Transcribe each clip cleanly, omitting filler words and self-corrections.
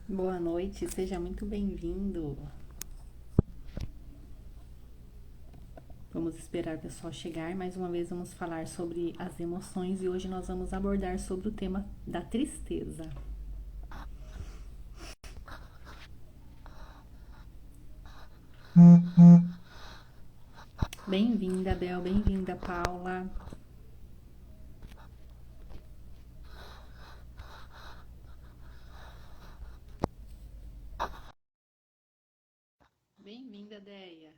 Boa noite, seja muito bem-vindo. Vamos esperar o pessoal chegar. Mais uma vez vamos falar sobre as emoções e hoje nós vamos abordar sobre o tema da tristeza. Bem-vinda, Bel, bem-vinda, Paula. Bem-vinda, Deia.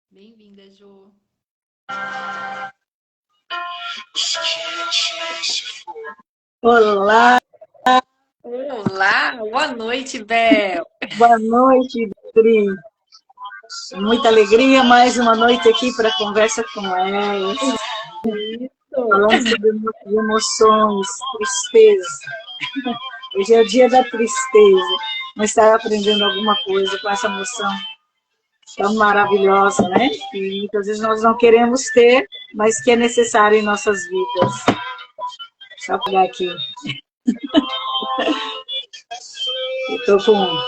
Bem-vinda, Jo. Olá, Olá, boa noite, Bel. boa noite, Dri. Muita alegria, mais uma noite aqui para conversa com elas, falando sobre emoções, tristeza. Hoje é o dia da tristeza, mas está aprendendo alguma coisa com essa emoção tão maravilhosa, né? Que muitas vezes nós não queremos ter, mas que é necessário em nossas vidas. Só pegar aqui. Eu estou com.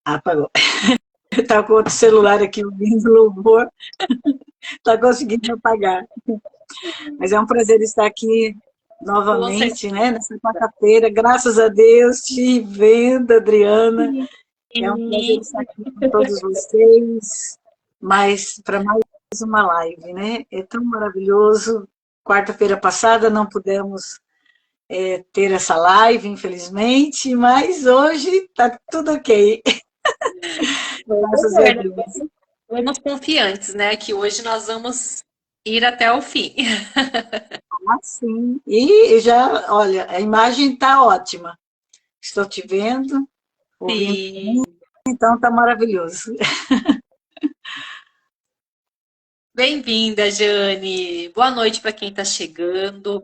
Apagou. Eu estava com outro celular aqui ouvindo louvor, está conseguindo apagar. Mas é um prazer estar aqui Com novamente, certeza. né, nessa quarta-feira. Graças a Deus, te vendo, Adriana. É um prazer estar aqui com todos vocês. Mas para mais uma live, né? É tão maravilhoso. Quarta-feira passada não pudemos ter essa live, infelizmente, mas hoje está tudo ok. Graças a Deus. Vamos confiantes, né? Que hoje nós vamos ir até o fim. Sim. E já, olha, a imagem está ótima. Estou te vendo, ouvindo, Sim. então está maravilhoso. Bem-vinda, Jane. Boa noite para quem está chegando.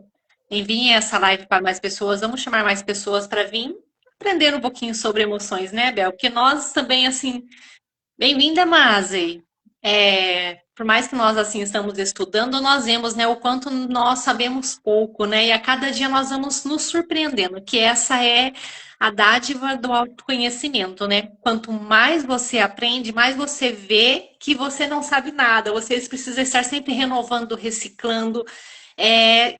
Enviem essa live para mais pessoas. Vamos chamar mais pessoas para vir aprender um pouquinho sobre emoções, né, Bel? Porque nós também, assim, bem-vinda, Mazei. Por mais que nós assim estamos estudando, nós vemos, né, o quanto nós sabemos pouco, né? E a cada dia nós vamos nos surpreendendo, que essa é a dádiva do autoconhecimento, né? Quanto mais você aprende, mais você vê que você não sabe nada. Você precisa estar sempre renovando, reciclando,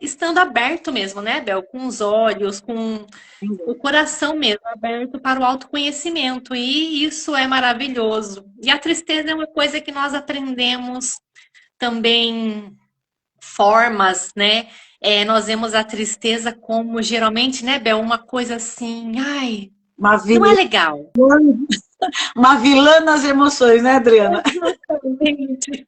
estando aberto mesmo, né, Bel? Com os olhos, com o coração mesmo aberto para o autoconhecimento, e isso é maravilhoso. E a tristeza é uma coisa que nós aprendemos também formas, né? Nós vemos a tristeza como geralmente, né, Bel, uma coisa assim, ai, Uma não é vilã, legal. uma vilã nas emoções, né, Adriana? Exatamente.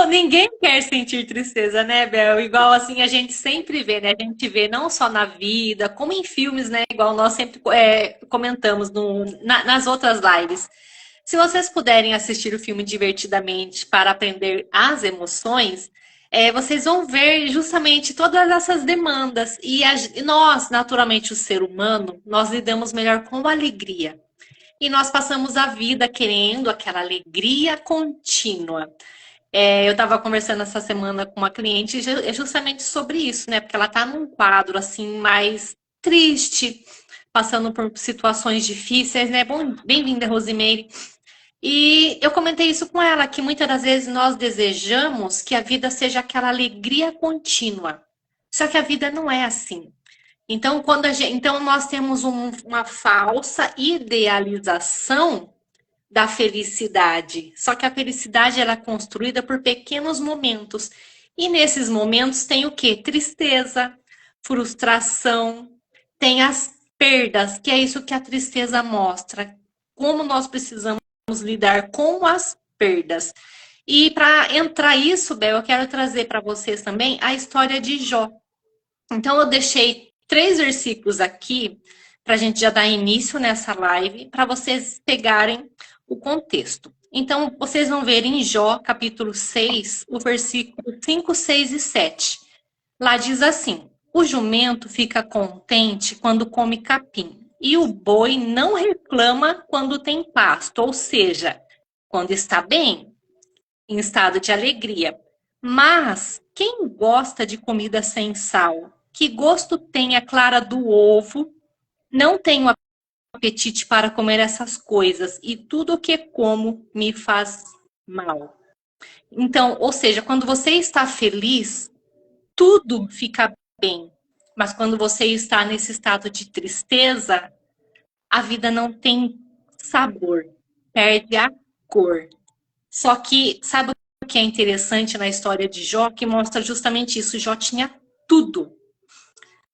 Ninguém quer sentir tristeza, né, Bel? Igual assim a gente sempre vê, né? A gente vê não só na vida, como em filmes, né? Igual nós sempre comentamos nas outras lives. Se vocês puderem assistir o filme divertidamente para aprender as emoções, vocês vão ver justamente todas essas demandas. E nós, naturalmente, o ser humano, nós lidamos melhor com a alegria. E nós passamos a vida querendo aquela alegria contínua. Eu estava conversando essa semana com uma cliente justamente sobre isso, né? Porque ela está num quadro assim mais triste, passando por situações difíceis, né? Bom, bem-vinda, Rosimeire. E eu comentei isso com ela, que muitas das vezes nós desejamos que a vida seja aquela alegria contínua. Só que a vida não é assim. Então, então nós temos uma falsa idealização da felicidade. Só que a felicidade ela é construída por pequenos momentos. E nesses momentos tem o quê? Tristeza, frustração, tem as perdas, que é isso que a tristeza mostra. Como nós precisamos lidar com as perdas. E para entrar isso, Bel, eu quero trazer para vocês também a história de Jó. Então eu deixei 3 versículos aqui para a gente já dar início nessa live, para vocês pegarem o contexto. Então, vocês vão ver em Jó, capítulo 6, o versículo 5, 6 e 7. Lá diz assim: o jumento fica contente quando come capim, e o boi não reclama quando tem pasto, ou seja, quando está bem, em estado de alegria. Mas quem gosta de comida sem sal? Que gosto tem a clara do ovo? Não tenho apetite para comer essas coisas e tudo o que como me faz mal. Então, ou seja, quando você está feliz, tudo fica bem. Mas quando você está nesse estado de tristeza, a vida não tem sabor, perde a cor. Só que, sabe o que é interessante na história de Jó? Que mostra justamente isso. Jó tinha tudo.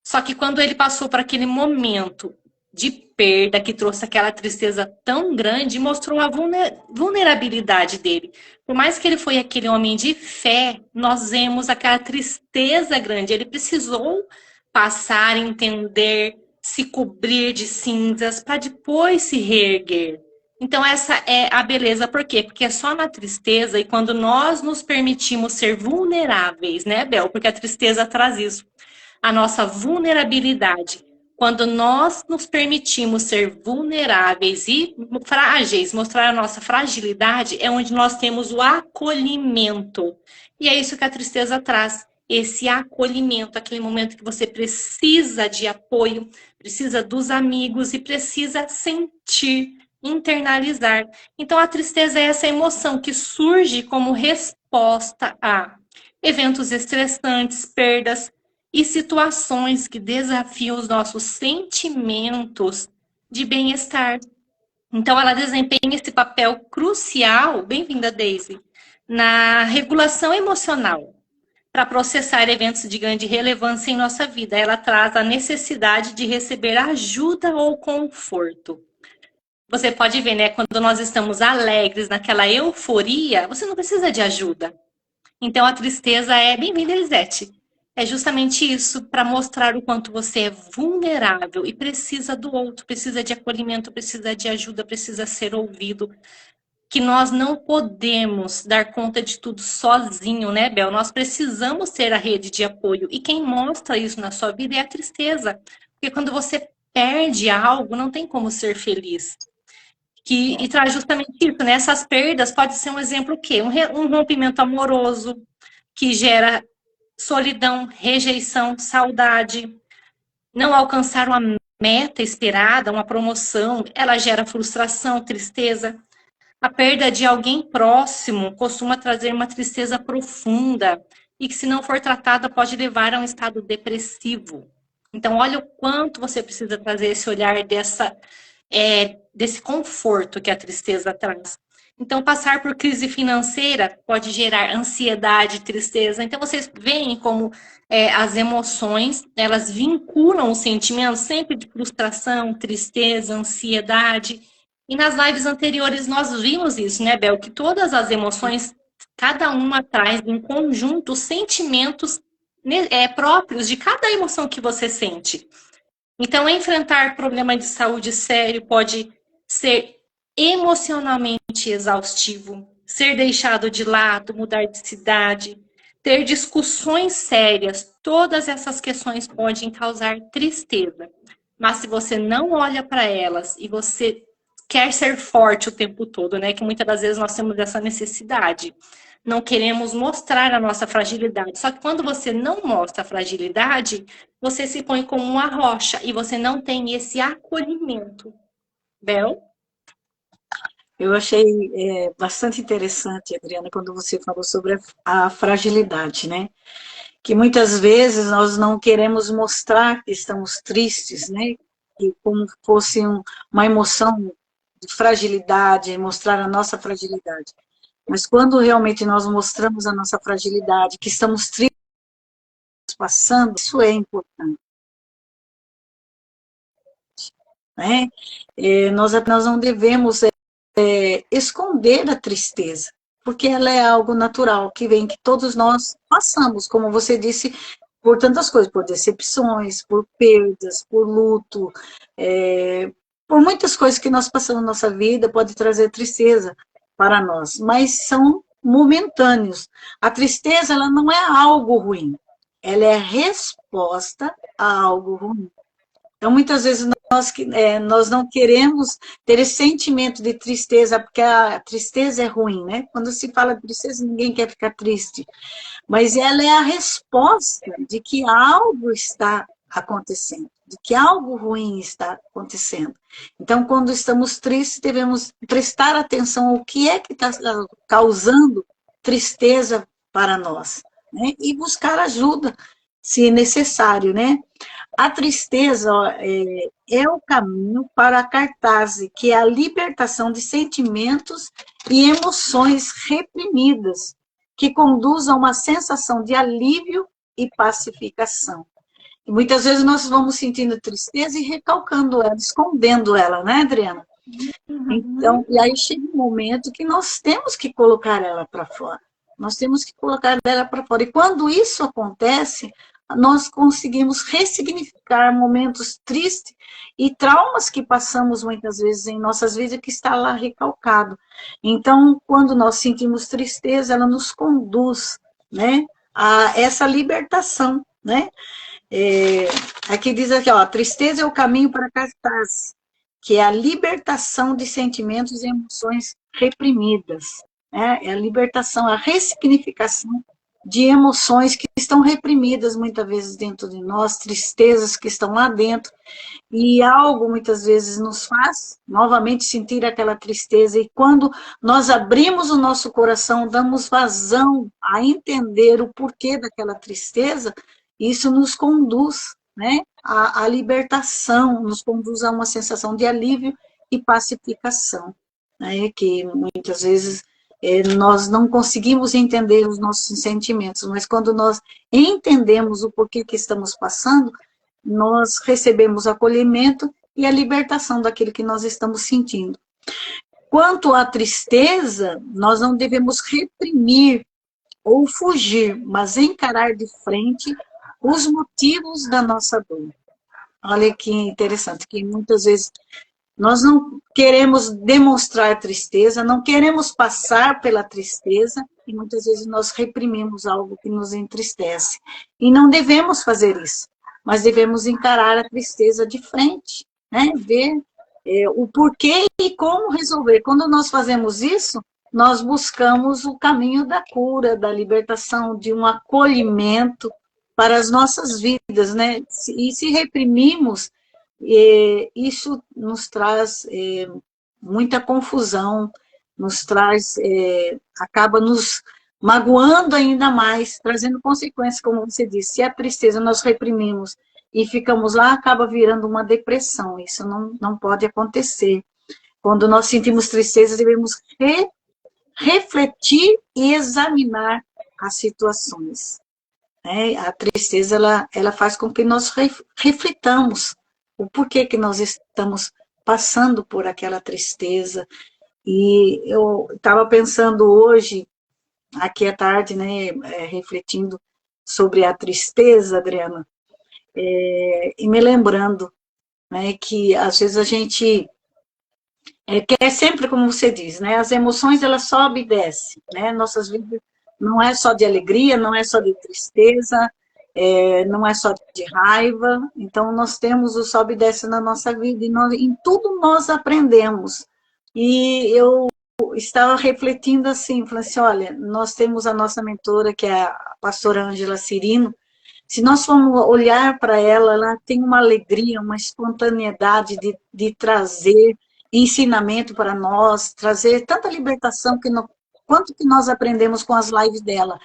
Só que quando ele passou por aquele momento de perda, que trouxe aquela tristeza tão grande, mostrou a vulnerabilidade dele. Por mais que ele foi aquele homem de fé, nós vemos aquela tristeza grande. Ele precisou passar, entender, se cobrir de cinzas para depois se reerguer. Então, essa é a beleza. Por quê? Porque é só na tristeza e quando nós nos permitimos ser vulneráveis, né, Bel? Porque a tristeza traz isso, a nossa vulnerabilidade. Quando nós nos permitimos ser vulneráveis e frágeis, mostrar a nossa fragilidade, é onde nós temos o acolhimento. E é isso que a tristeza traz, esse acolhimento, aquele momento que você precisa de apoio, precisa dos amigos e precisa sentir, internalizar. Então a tristeza é essa emoção que surge como resposta a eventos estressantes, perdas, e situações que desafiam os nossos sentimentos de bem-estar. Então, ela desempenha esse papel crucial, bem-vinda, Daisy, na regulação emocional, para processar eventos de grande relevância em nossa vida. Ela traz a necessidade de receber ajuda ou conforto. Você pode ver, né? Quando nós estamos alegres, naquela euforia, você não precisa de ajuda. Então, a tristeza é bem-vinda, Elisete. É justamente isso, para mostrar o quanto você é vulnerável e precisa do outro, precisa de acolhimento, precisa de ajuda, precisa ser ouvido. Que nós não podemos dar conta de tudo sozinho, né, Bel? Nós precisamos ter a rede de apoio. E quem mostra isso na sua vida é a tristeza. Porque quando você perde algo, não tem como ser feliz. E traz justamente isso, né? Essas perdas pode ser um exemplo o quê? Um rompimento amoroso que gera solidão, rejeição, saudade, não alcançar uma meta esperada, uma promoção, ela gera frustração, tristeza. A perda de alguém próximo costuma trazer uma tristeza profunda e que, se não for tratada, pode levar a um estado depressivo. Então, olha o quanto você precisa trazer esse olhar desse conforto que a tristeza traz. Então, passar por crise financeira pode gerar ansiedade, tristeza. Então, vocês veem como as emoções, elas vinculam os sentimentos sempre de frustração, tristeza, ansiedade. E nas lives anteriores nós vimos isso, né, Bel? Que todas as emoções, cada uma traz em conjunto sentimentos próprios de cada emoção que você sente. Então, enfrentar problema de saúde sério pode ser emocionalmente exaustivo, ser deixado de lado, mudar de cidade, ter discussões sérias, todas essas questões podem causar tristeza. Mas se você não olha para elas e você quer ser forte o tempo todo, né? Que muitas das vezes nós temos essa necessidade. Não queremos mostrar a nossa fragilidade. Só que quando você não mostra a fragilidade, você se põe como uma rocha e você não tem esse acolhimento. Bel? Eu achei bastante interessante, Adriana, quando você falou sobre a fragilidade, né? Que muitas vezes nós não queremos mostrar que estamos tristes, né? E como fosse uma emoção de fragilidade, mostrar a nossa fragilidade. Mas quando realmente nós mostramos a nossa fragilidade, que estamos tristes, passando, isso é importante, né? Nós não devemos esconder a tristeza, porque ela é algo natural, que vem, que todos nós passamos, como você disse, por tantas coisas, por decepções, por perdas, por luto, por muitas coisas que nós passamos na nossa vida, pode trazer tristeza para nós, mas são momentâneos. A tristeza, ela não é algo ruim, ela é resposta a algo ruim. Então, muitas vezes nós não queremos ter esse sentimento de tristeza, porque a tristeza é ruim, né? Quando se fala de tristeza, ninguém quer ficar triste. Mas ela é a resposta de que algo está acontecendo, de que algo ruim está acontecendo. Então, quando estamos tristes, devemos prestar atenção ao que é que está causando tristeza para nós, né? E buscar ajuda, se necessário, né? A tristeza, ó, é o caminho para a catarse, que é a libertação de sentimentos e emoções reprimidas, que conduz a uma sensação de alívio e pacificação. E muitas vezes nós vamos sentindo tristeza e recalcando ela, escondendo ela, né, Adriana? Então, e aí chega um momento que nós temos que colocar ela para fora. Nós temos que colocar ela para fora. E quando isso acontece, nós conseguimos ressignificar momentos tristes e traumas que passamos muitas vezes em nossas vidas que está lá recalcado. Então, quando nós sentimos tristeza, ela nos conduz, né, a essa libertação, né? Aqui diz aqui, ó, tristeza é o caminho para a catarse, que é a libertação de sentimentos e emoções reprimidas, né? É a libertação, a ressignificação de emoções que estão reprimidas muitas vezes dentro de nós, tristezas que estão lá dentro, e algo muitas vezes nos faz novamente sentir aquela tristeza, e quando nós abrimos o nosso coração, damos vazão a entender o porquê daquela tristeza, isso nos conduz, né, à libertação, nos conduz a uma sensação de alívio e pacificação, né, que muitas vezes nós não conseguimos entender os nossos sentimentos, mas quando nós entendemos o porquê que estamos passando, nós recebemos acolhimento e a libertação daquilo que nós estamos sentindo. Quanto à tristeza, nós não devemos reprimir ou fugir, mas encarar de frente os motivos da nossa dor. Olha que interessante, que muitas vezes nós não queremos demonstrar tristeza, não queremos passar pela tristeza, e muitas vezes nós reprimimos algo que nos entristece. E não devemos fazer isso, mas devemos encarar a tristeza de frente, né? Ver o porquê e como resolver. Quando nós fazemos isso, nós buscamos o caminho da cura, da libertação, de um acolhimento para as nossas vidas, né? E se reprimimos, isso nos traz muita confusão, nos traz, acaba nos magoando ainda mais, trazendo consequências, como você disse. Se a tristeza nós reprimimos e ficamos lá, acaba virando uma depressão. Isso não pode acontecer. Quando nós sentimos tristeza, devemos refletir e examinar as situações, né? A tristeza, ela faz com que nós reflitamos o porquê que nós estamos passando por aquela tristeza. E eu estava pensando hoje, aqui à tarde, né, refletindo sobre a tristeza, Adriana, e me lembrando, né, que às vezes a gente quer sempre, como você diz, né, as emoções elas sobem e descem, né, nossas vidas não é só de alegria, não é só de tristeza, não é só de raiva. Então nós temos o sobe e desce na nossa vida, e em tudo nós aprendemos. E eu estava refletindo assim, falei assim, olha, nós temos a nossa mentora, que é a pastora Ângela Cirino. Se nós formos olhar para ela, ela tem uma alegria, uma espontaneidade de trazer ensinamento para nós, trazer tanta libertação quanto que nós aprendemos com as lives dela.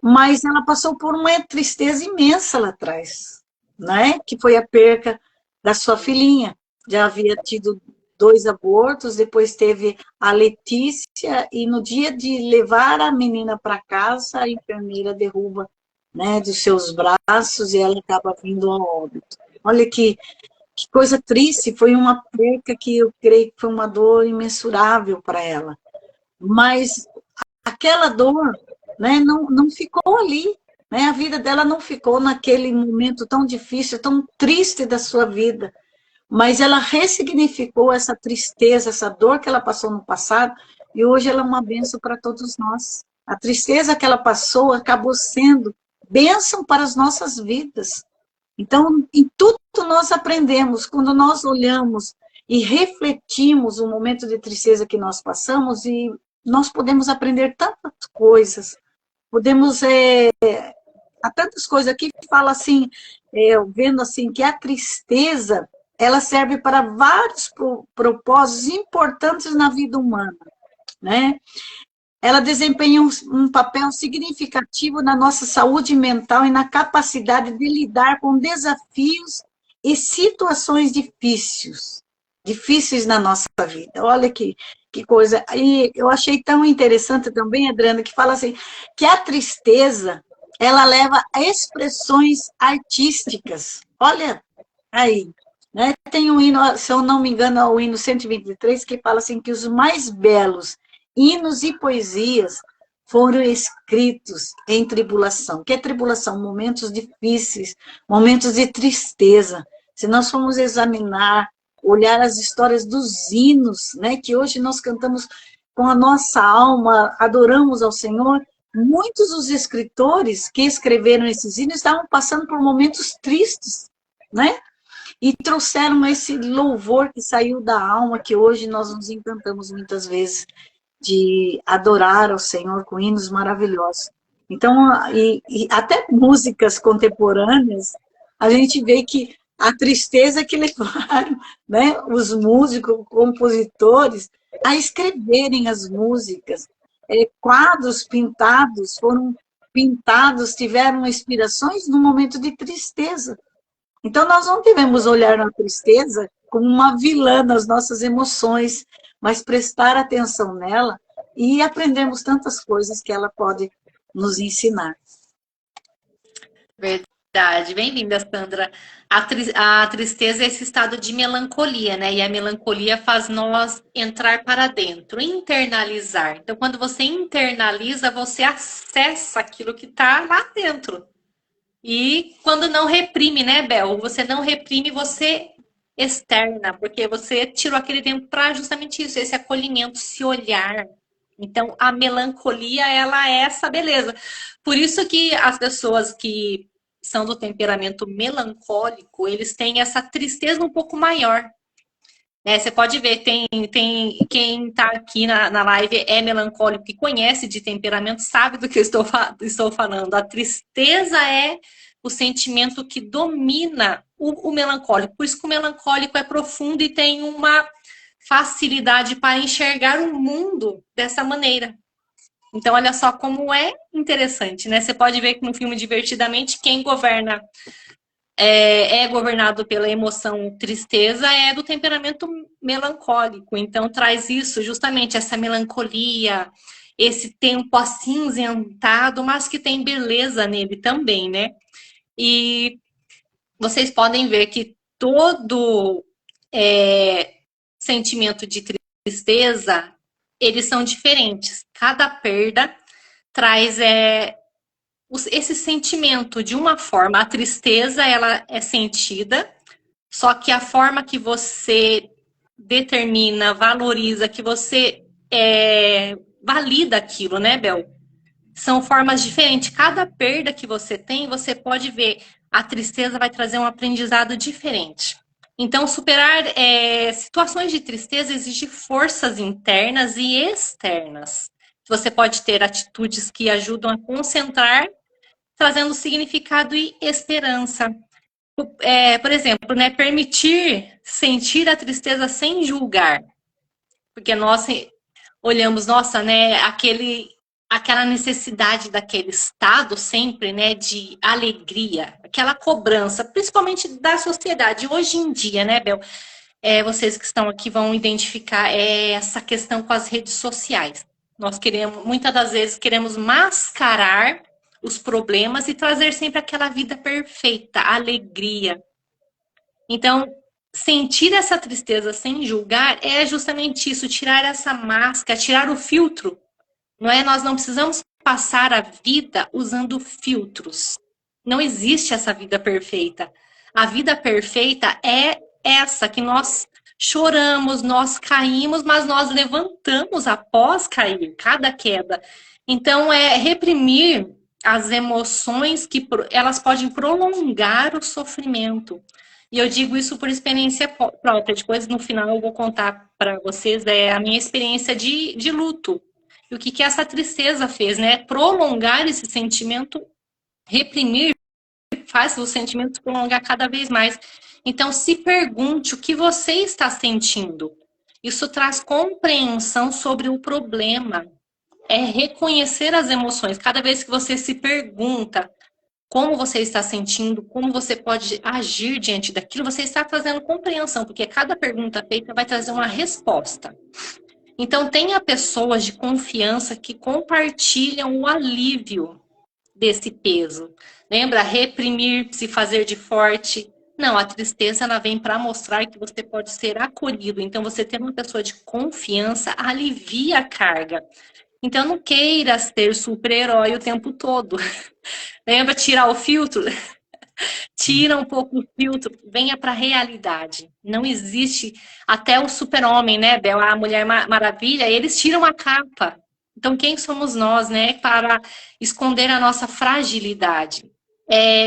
Mas ela passou por uma tristeza imensa lá atrás, né? Que foi a perca da sua filhinha. Já havia tido 2 abortos, depois teve a Letícia, e no dia de levar a menina para casa, a enfermeira derruba, né, dos seus braços, e ela acaba vindo a óbito. Olha que coisa triste, foi uma perca que eu creio que foi uma dor imensurável para ela. Mas aquela dor, né, não ficou ali, né, a vida dela não ficou naquele momento tão difícil, tão triste da sua vida, mas ela ressignificou essa tristeza, essa dor que ela passou no passado, e hoje ela é uma bênção para todos nós. A tristeza que ela passou acabou sendo bênção para as nossas vidas. Então, em tudo nós aprendemos, quando nós olhamos e refletimos o momento de tristeza que nós passamos, e nós podemos aprender tantas coisas, podemos, há tantas coisas aqui que fala assim, vendo assim, que a tristeza, ela serve para vários propósitos importantes na vida humana, né? Ela desempenha um papel significativo na nossa saúde mental e na capacidade de lidar com desafios e situações difíceis na nossa vida. Olha que coisa. E eu achei tão interessante também, Adriana, que fala assim, que a tristeza, ela leva a expressões artísticas. Olha aí, né? Tem um hino, se eu não me engano, é o hino 123, que fala assim, que os mais belos hinos e poesias foram escritos em tribulação. O que é tribulação? Momentos difíceis, momentos de tristeza. Se nós formos examinar, olhar as histórias dos hinos, né, que hoje nós cantamos com a nossa alma, adoramos ao Senhor, muitos dos escritores que escreveram esses hinos estavam passando por momentos tristes, né? E trouxeram esse louvor que saiu da alma, que hoje nós nos encantamos muitas vezes de adorar ao Senhor com hinos maravilhosos. Então, e até músicas contemporâneas, a gente vê que a tristeza que levaram, né, os músicos, compositores, a escreverem as músicas. Quadros pintados foram pintados, tiveram inspirações num momento de tristeza. Então, nós não devemos olhar a tristeza como uma vilã nas nossas emoções, mas prestar atenção nela e aprendermos tantas coisas que ela pode nos ensinar. Verdade. Bem-vinda, Sandra. A tristeza é esse estado de melancolia, né? E a melancolia faz nós entrar para dentro, internalizar. Então, quando você internaliza, você acessa aquilo que está lá dentro. E quando não reprime, né, Bel? Você não reprime, você externa, porque você tirou aquele tempo para justamente isso, esse acolhimento, se olhar. Então, a melancolia, ela é essa beleza. Por isso que as pessoas que são do temperamento melancólico, eles têm essa tristeza um pouco maior. Né? Você pode ver, tem quem está aqui na live é melancólico, que conhece de temperamento, sabe do que eu estou falando. A tristeza é o sentimento que domina o melancólico. Por isso que o melancólico é profundo e tem uma facilidade para enxergar o mundo dessa maneira. Então, olha só como é interessante, né? Você pode ver que no filme Divertidamente, quem governa é governado pela emoção tristeza, é do temperamento melancólico. Então, traz isso, justamente essa melancolia, esse tempo acinzentado, mas que tem beleza nele também, né? E vocês podem ver que todo sentimento de tristeza, eles são diferentes. Cada perda traz esse sentimento de uma forma. A tristeza, ela é sentida, só que a forma que você determina, valoriza, que você valida aquilo, né, Bel? São formas diferentes. Cada perda que você tem, você pode ver, a tristeza vai trazer um aprendizado diferente. Então, superar situações de tristeza exige forças internas e externas. Você pode ter atitudes que ajudam a concentrar, trazendo significado e esperança. Por exemplo, né, permitir sentir a tristeza sem julgar. Porque nós olhamos, nossa, né, aquela necessidade daquele estado sempre, né, de alegria, aquela cobrança, principalmente da sociedade. Hoje em dia, né, Bel? Vocês que estão aqui vão identificar essa questão com as redes sociais. Nós muitas das vezes, queremos mascarar os problemas e trazer sempre aquela vida perfeita, alegria. Então, sentir essa tristeza sem julgar é justamente isso, tirar essa máscara, tirar o filtro. Não é? Nós não precisamos passar a vida usando filtros. Não existe essa vida perfeita. A vida perfeita é essa que nós choramos, nós caímos, mas nós levantamos após cair, cada queda. Então, reprimir as emoções que elas podem prolongar o sofrimento. E eu digo isso por experiência própria. Depois, no final, eu vou contar para vocês a minha experiência de luto. E o que essa tristeza fez, né? Prolongar esse sentimento, reprimir, faz o sentimento prolongar cada vez mais. Então, se pergunte o que você está sentindo. Isso traz compreensão sobre o problema. É reconhecer as emoções. Cada vez que você se pergunta como você está sentindo, como você pode agir diante daquilo, você está trazendo compreensão, porque cada pergunta feita vai trazer uma resposta. Então, tenha pessoas de confiança que compartilham o alívio desse peso. Lembra? Reprimir, se fazer de forte. Não, a tristeza ela vem para mostrar que você pode ser acolhido. Então, você ter uma pessoa de confiança alivia a carga. Então, não queira ser super-herói o tempo todo. Lembra tirar o filtro? Tira um pouco o filtro, venha para a realidade. Não existe até o super-homem, né, Bel? A Mulher Maravilha, eles tiram a capa. Então, quem somos nós, né, para esconder a nossa fragilidade?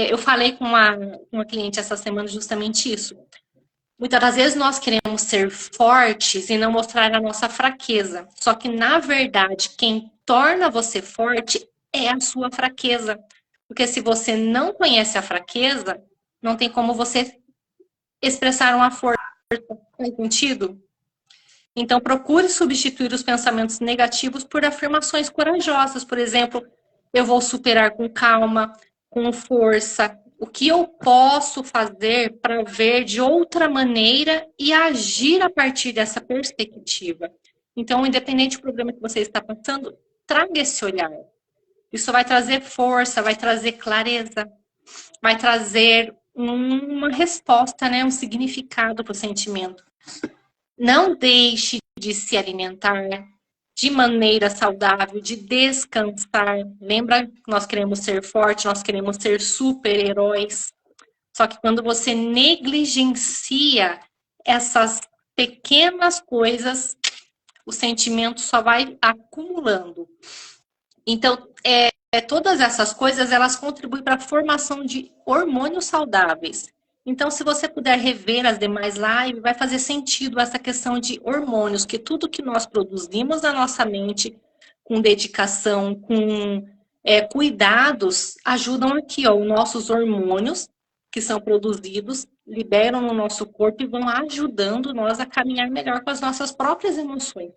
Eu falei com uma cliente essa semana justamente isso. Muitas das vezes nós queremos ser fortes e não mostrar a nossa fraqueza. Só que, na verdade, quem torna você forte é a sua fraqueza. Porque se você não conhece a fraqueza, não tem como você expressar uma força. Faz sentido? Então, procure substituir os pensamentos negativos por afirmações corajosas. Por exemplo, eu vou superar com calma, com força. O que eu posso fazer para ver de outra maneira e agir a partir dessa perspectiva? Então, independente do problema que você está passando, traga esse olhar. Isso vai trazer força, vai trazer clareza, vai trazer uma resposta, né? Um significado para o sentimento. Não deixe de se alimentar de maneira saudável, de descansar. Lembra que nós queremos ser fortes, nós queremos ser super-heróis. Só que quando você negligencia essas pequenas coisas, o sentimento só vai acumulando. Então, todas essas coisas, elas contribuem para a formação de hormônios saudáveis. Então, se você puder rever as demais lives, vai fazer sentido essa questão de hormônios, que tudo que nós produzimos na nossa mente, com dedicação, com cuidados, ajudam aqui, ó, os nossos hormônios, que são produzidos, liberam no nosso corpo e vão ajudando nós a caminhar melhor com as nossas próprias emoções.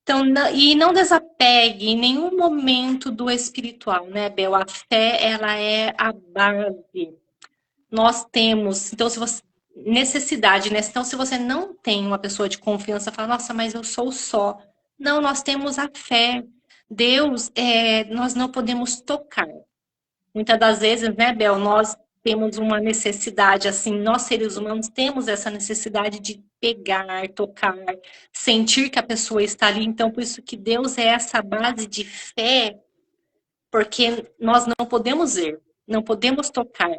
Então, e não desapegue em nenhum momento do espiritual, né, Bel? A fé, ela é a base. Nós temos, então, se você necessidade, né? Então, se você não tem uma pessoa de confiança, fala, nossa, mas eu sou só. Não, nós temos a fé. Deus, nós não podemos tocar. Muitas das vezes, né, Bel, nós temos uma necessidade, assim, nós seres humanos temos essa necessidade de pegar, tocar, sentir que a pessoa está ali. Então, por isso que Deus é essa base de fé, porque nós não podemos ver, não podemos tocar.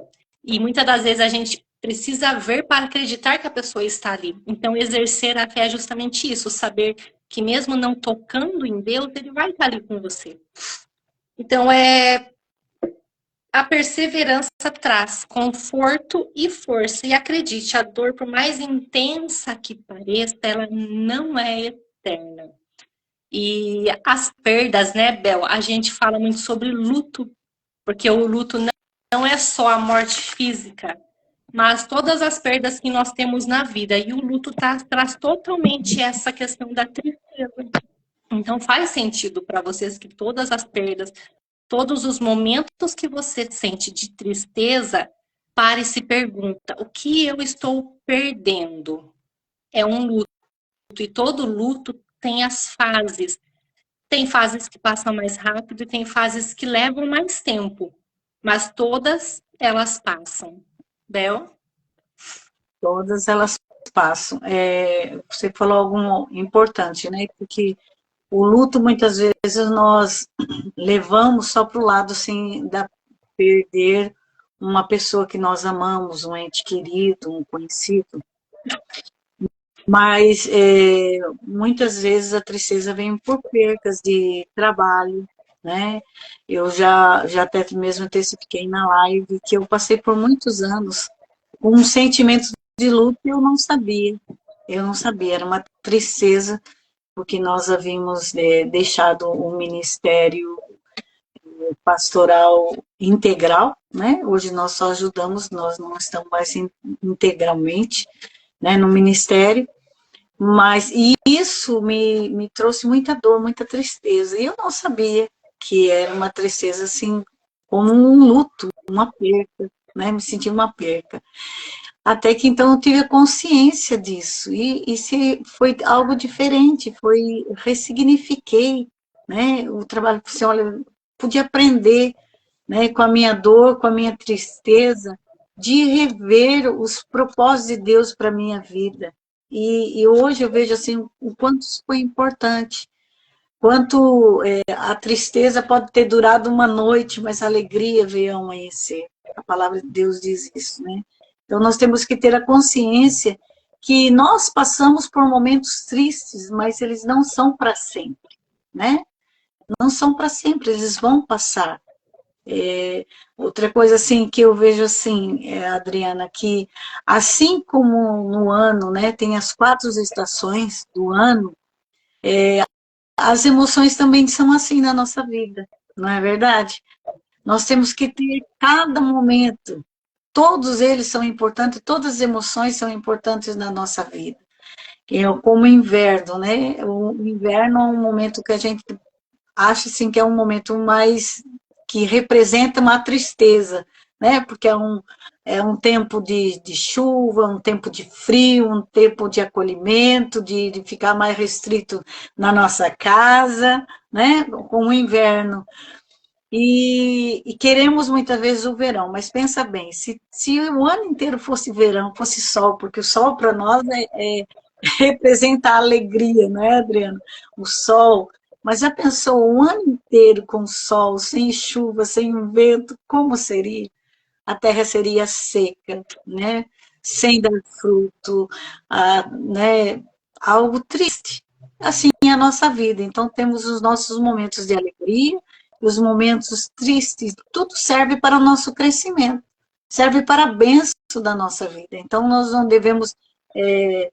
E muitas das vezes a gente precisa ver para acreditar que a pessoa está ali. Então, exercer a fé é justamente isso, saber que mesmo não tocando em Deus, Ele vai estar ali com você. Então, a perseverança traz conforto e força. E acredite, a dor, por mais intensa que pareça, ela não é eterna. E as perdas, né, Bel? A gente fala muito sobre luto, porque o luto não é só a morte física, mas todas as perdas que nós temos na vida. E o luto traz totalmente essa questão da tristeza. Então faz sentido para vocês que todas as perdas, todos os momentos que você sente de tristeza, pare e se pergunta, o que eu estou perdendo? É um luto, e todo luto tem as fases. Tem fases que passam mais rápido e tem fases que levam mais tempo. Mas todas elas passam. Bel? Todas elas passam. Você falou algo importante, né? Porque o luto, muitas vezes, nós levamos só para o lado, assim, da perder uma pessoa que nós amamos, um ente querido, um conhecido. Mas, muitas vezes, a tristeza vem por percas de trabalho, né? Eu já até mesmo testifiquei na live que eu passei por muitos anos com um sentimento de luto, eu não sabia. Eu não sabia, era uma tristeza, porque nós havíamos deixado o ministério pastoral integral, né? Hoje nós só ajudamos, nós não estamos mais integralmente, né, no ministério, mas isso me trouxe muita dor, muita tristeza, e eu não sabia que era uma tristeza assim, como um luto, uma perca, né? Me senti uma perca. Até que então eu tive a consciência disso, e se foi algo diferente, ressignifiquei, né, o trabalho que você olha, pude aprender, né, com a minha dor, com a minha tristeza, de rever os propósitos de Deus para a minha vida. E hoje eu vejo assim, o quanto isso foi importante, quanto a tristeza pode ter durado uma noite, mas a alegria veio ao amanhecer. A palavra de Deus diz isso, né? Então, nós temos que ter a consciência que nós passamos por momentos tristes, mas eles não são para sempre, né? Não são para sempre, eles vão passar. Outra coisa, assim, que eu vejo, assim, Adriana, que assim como no ano, né, tem as 4 estações do ano, as emoções também são assim na nossa vida, não é verdade? Nós temos que ter cada momento. Todos eles são importantes, todas as emoções são importantes na nossa vida. Como o inverno, né? O inverno é um momento que a gente acha assim, que é um momento mais que representa uma tristeza, né? Porque é um tempo de chuva, um tempo de frio, um tempo de acolhimento, de ficar mais restrito na nossa casa, né? Com o inverno. E queremos muitas vezes o verão, mas pensa bem, se o ano inteiro fosse verão, fosse sol, porque o sol para nós representa a alegria, não é, Adriana? O sol. Mas já pensou o ano inteiro com sol, sem chuva, sem vento, como seria? A terra seria seca, né? Sem dar fruto, né? Algo triste. Assim é a nossa vida. Então temos os nossos momentos de alegria, os momentos tristes, tudo serve para o nosso crescimento, serve para a bênção da nossa vida. Então nós não devemos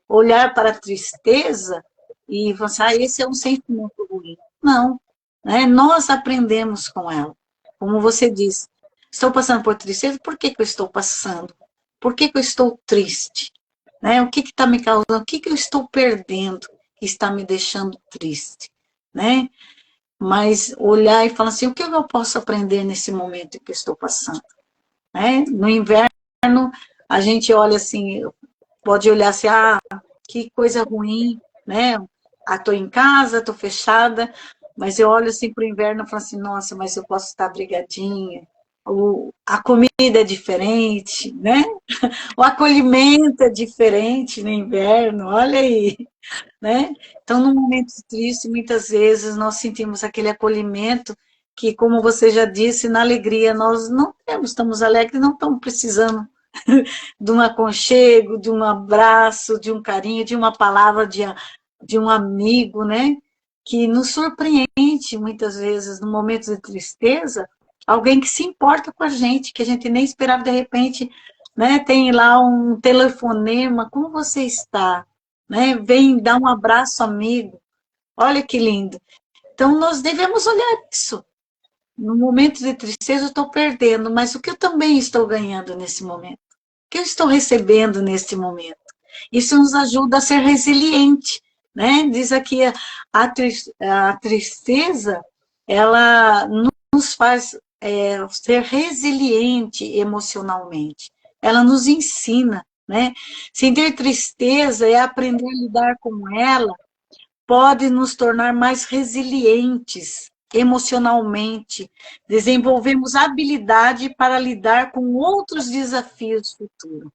olhar para a tristeza e pensar, esse é um sentimento ruim. Não, né? Nós aprendemos com ela. Como você disse, estou passando por tristeza, por que eu estou passando? Por que eu estou triste? Né? O que está me causando? O que eu estou perdendo que está me deixando triste? Né? Mas olhar e falar assim, o que eu posso aprender nesse momento que eu estou passando? Né? No inverno, a gente olha assim, pode olhar assim, que coisa ruim, né? Estou em casa, estou fechada, mas eu olho assim para o inverno e falo assim, nossa, mas eu posso estar abrigadinha, a comida é diferente, né? O acolhimento é diferente no inverno, olha aí, né? Então, num momento triste, muitas vezes nós sentimos aquele acolhimento que, como você já disse, na alegria nós não temos, estamos alegres, não estamos precisando de um aconchego, de um abraço, de um carinho, de uma palavra de um amigo, né? Que nos surpreende muitas vezes, no momento de tristeza, alguém que se importa com a gente, que a gente nem esperava, de repente, né? Tem lá um telefonema, como você está? Né? Vem dar um abraço amigo, olha que lindo. Então, nós devemos olhar isso. No momento de tristeza, eu estou perdendo, mas o que eu também estou ganhando nesse momento? O que eu estou recebendo neste momento? Isso nos ajuda a ser resiliente, né? Diz aqui, a tristeza, ela nos faz ser resiliente emocionalmente. Ela nos ensina, né? Sentir tristeza é aprender a lidar com ela, pode nos tornar mais resilientes emocionalmente, desenvolvemos habilidade para lidar com outros desafios futuros.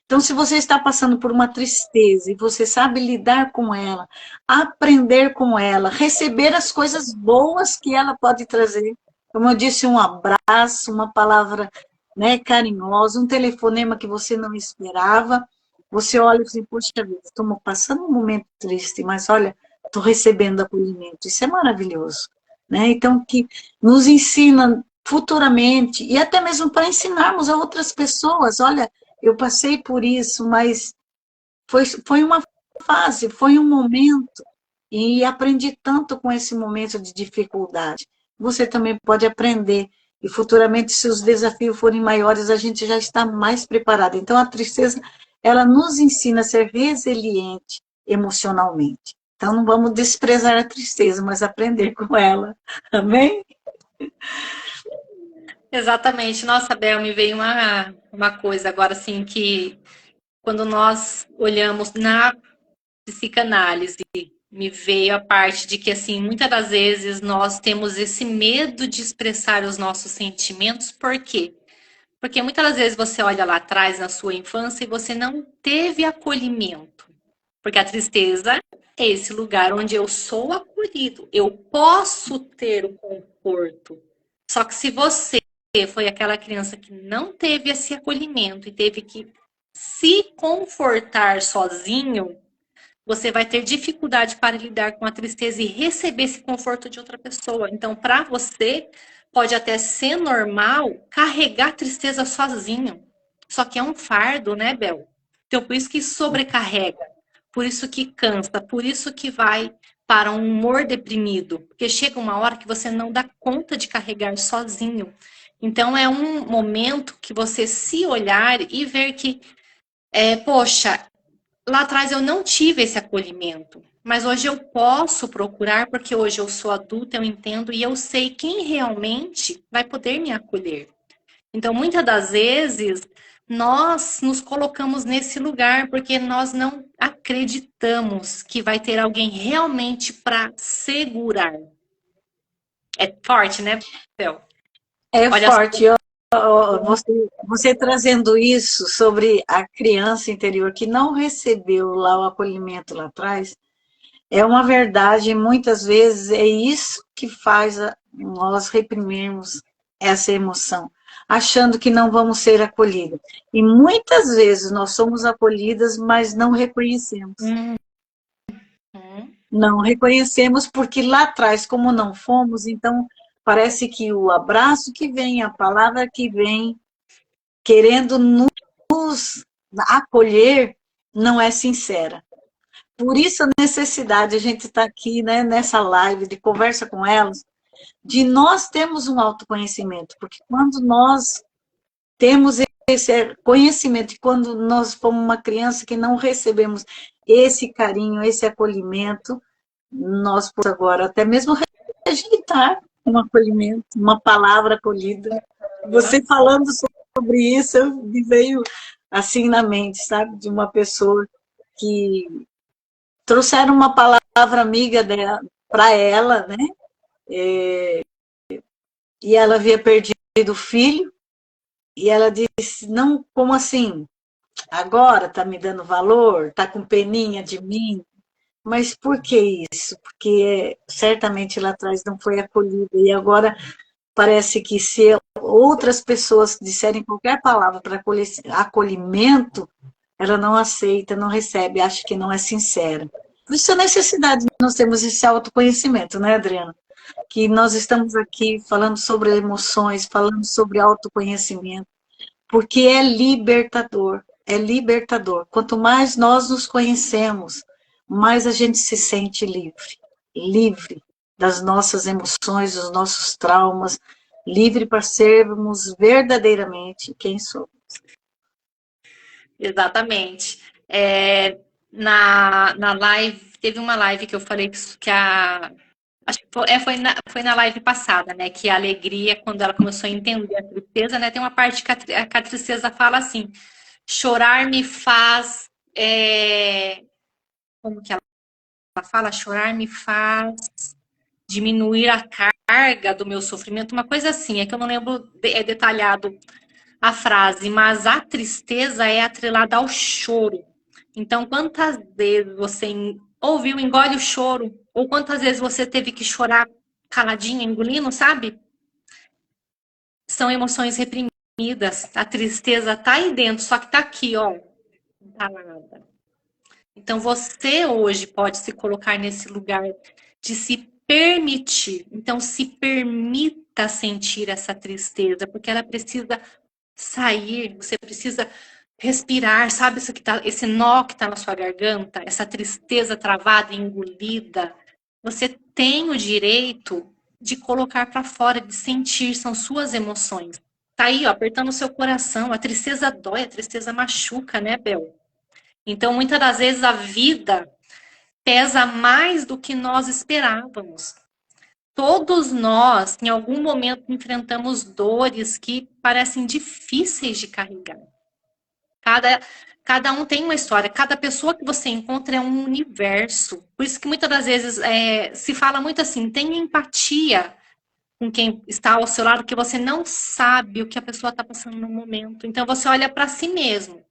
Então, se você está passando por uma tristeza e você sabe lidar com ela, aprender com ela, receber as coisas boas que ela pode trazer, como eu disse, um abraço, uma palavra, né, carinhosa, um telefonema que você não esperava, você olha e diz, poxa vida, estou passando um momento triste, mas olha, estou recebendo acolhimento, isso é maravilhoso, né? Então, que nos ensina futuramente, e até mesmo para ensinarmos a outras pessoas, olha, eu passei por isso, mas foi uma fase, foi um momento, e aprendi tanto com esse momento de dificuldade. Você também pode aprender, e futuramente, se os desafios forem maiores, a gente já está mais preparado. Então, a tristeza, ela nos ensina a ser resiliente emocionalmente. Então, não vamos desprezar a tristeza, mas aprender com ela. Amém? Exatamente. Nossa, Bel, me veio uma coisa agora, assim, que quando nós olhamos na psicanálise, me veio a parte de que, assim, muitas das vezes nós temos esse medo de expressar os nossos sentimentos. Por quê? Porque muitas das vezes você olha lá atrás na sua infância e você não teve acolhimento. Porque a tristeza é esse lugar onde eu sou acolhido, eu posso ter o conforto. Só que se você foi aquela criança que não teve esse acolhimento e teve que se confortar sozinho, você vai ter dificuldade para lidar com a tristeza e receber esse conforto de outra pessoa. Então, para você, pode até ser normal carregar a tristeza sozinho. Só que é um fardo, né, Bel? Então, por isso que sobrecarrega, por isso que cansa, por isso que vai para um humor deprimido. Porque chega uma hora que você não dá conta de carregar sozinho. Então, é um momento que você se olhar e ver que, poxa, lá atrás eu não tive esse acolhimento, mas hoje eu posso procurar porque hoje eu sou adulta, eu entendo e eu sei quem realmente vai poder me acolher. Então, muitas das vezes, nós nos colocamos nesse lugar porque nós não acreditamos que vai ter alguém realmente para segurar. É forte, né, Bel? É Olha só. forte. Você trazendo isso sobre a criança interior que não recebeu lá o acolhimento lá atrás, é uma verdade, muitas vezes é isso que faz nós reprimirmos essa emoção, achando que não vamos ser acolhidas. E muitas vezes nós somos acolhidas, mas não reconhecemos. Uhum. Não reconhecemos porque lá atrás, como não fomos, então parece que o abraço que vem, a palavra que vem, querendo nos acolher, não é sincera. Por isso a necessidade, a gente está aqui, né, nessa live de conversa com elas, de nós termos um autoconhecimento, porque quando nós temos esse conhecimento, e quando nós fomos uma criança que não recebemos esse carinho, esse acolhimento, nós agora até mesmo rejeitar um acolhimento, uma palavra acolhida. Você falando sobre isso, me veio assim na mente, sabe, de uma pessoa que trouxeram uma palavra amiga dela para ela, né? E ela havia perdido o filho, e ela disse, não, como assim? Agora está me dando valor, está com peninha de mim, mas por que isso? Porque certamente lá atrás não foi acolhida, e agora parece que se outras pessoas disserem qualquer palavra para acolhimento, ela não aceita, não recebe, acha que não é sincera. Por isso a necessidade de nós termos esse autoconhecimento, né, Adriana? Que nós estamos aqui falando sobre emoções, falando sobre autoconhecimento, porque é libertador, é libertador. Quanto mais nós nos conhecemos, mais a gente se sente livre, livre das nossas emoções, dos nossos traumas, livre para sermos verdadeiramente quem somos. Exatamente. Na live, teve uma live que eu falei que a. Acho que foi na live passada, né? Que a alegria, quando ela começou a entender a tristeza, né? Tem uma parte que a tristeza fala assim: chorar me faz. Como que ela fala? Chorar me faz diminuir a carga do meu sofrimento, uma coisa assim, é que eu não lembro detalhado a frase, mas a tristeza é atrelada ao choro. Então, quantas vezes você ouviu, engole o choro, ou quantas vezes você teve que chorar caladinha, engolindo, sabe? São emoções reprimidas. A tristeza tá aí dentro, só que tá aqui, ó, entalada. Então, você hoje pode se colocar nesse lugar de se permitir. Então, se permita sentir essa tristeza, porque ela precisa sair, você precisa respirar, sabe isso que tá, esse nó que está na sua garganta, essa tristeza travada e engolida, você tem o direito de colocar para fora, de sentir, são suas emoções. Tá aí, ó, apertando o seu coração, a tristeza dói, a tristeza machuca, né, Bel? Então, muitas das vezes a vida pesa mais do que nós esperávamos. Todos nós, em algum momento, enfrentamos dores que parecem difíceis de carregar. Cada, cada um tem uma história, cada pessoa que você encontra é um universo. Por isso que muitas das vezes se fala muito assim, tenha empatia com quem está ao seu lado, que você não sabe o que a pessoa está passando no momento. Então você olha para si mesmo.